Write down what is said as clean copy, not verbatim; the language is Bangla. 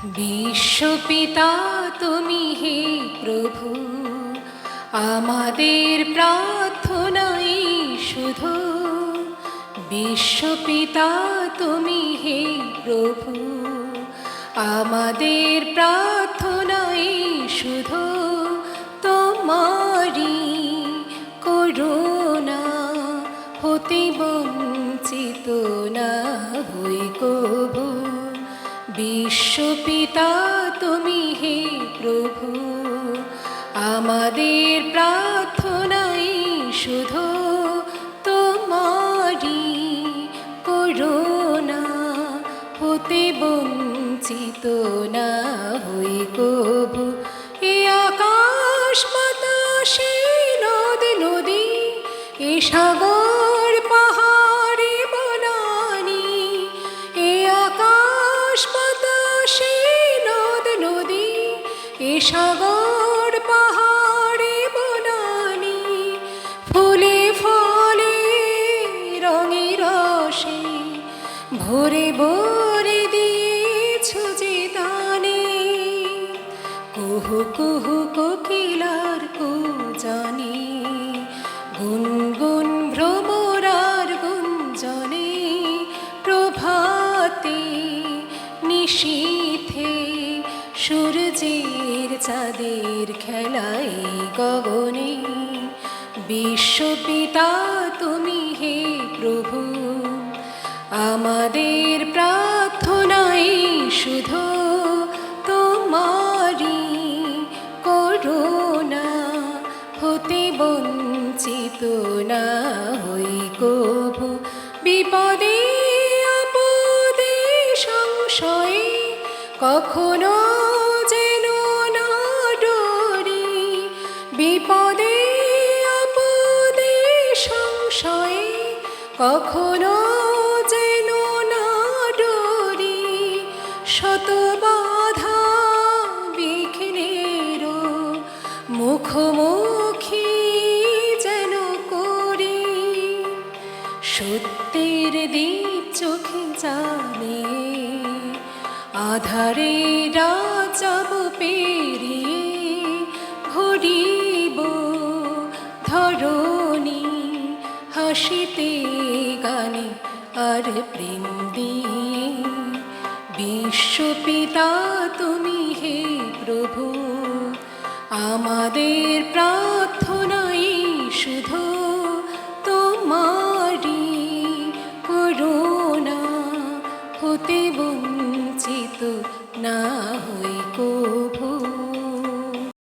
বিশ্বপিতা তুমি হে প্রভু, আমাদের প্রার্থনাই শুধু। বিশ্বপিতা তুমি হে প্রভু, আমাদের প্রার্থনাই শুধু। তোমারি করুণা হতে বঞ্চিত না হই কভু। বিশ্বপিতা তুমি হে প্রভু, আমাদের প্রার্থনাই শুধু। তোমারি করুণা হতে বঞ্চিত না হই কভু। এ আকাশ বাতাসে নদ নদী, এ সাগর পাহাড়ে বনানি, এ আকাশ বাতাসে নদ নদী, এ সাগর পাহাড়ে বনানি, ফুলে ফলে রঙে রসে ভরে ভরে দিয়েছো যে দানে। কুহু কুহু কোকিলার কুজানে, গুনগুন ভ্রমরার গুঞ্জনে, প্রভাতে নিশীথে সূর্যের চাঁদের খেলায় গগনে। বিশ্বপিতা তুমি হে প্রভু, আমাদের প্রার্থনাই শুধু। তোমারি করুণা হতে বঞ্চিত না হই কভু। বিপদে আপদে সংশয়ে কখনো যেন না ডরি, বিপদে আপদে সংশয়ে কখনো যেন না ডরি। শত বাধা বিঘ্নেরও মুখোমুখি যেন করি, সত্যের দীপ চোখে জ্বালিয়ে আধারে রাজাব পেরিয়ে ভরিব ধরণী হাসিতে গানে আর প্রেম দিয়ে। বিশ্বপিতা তুমি হে প্রভু, আমাদের প্রার্থনাই শুধু। তোমারি করুণা হতে বঞ্চিত না হই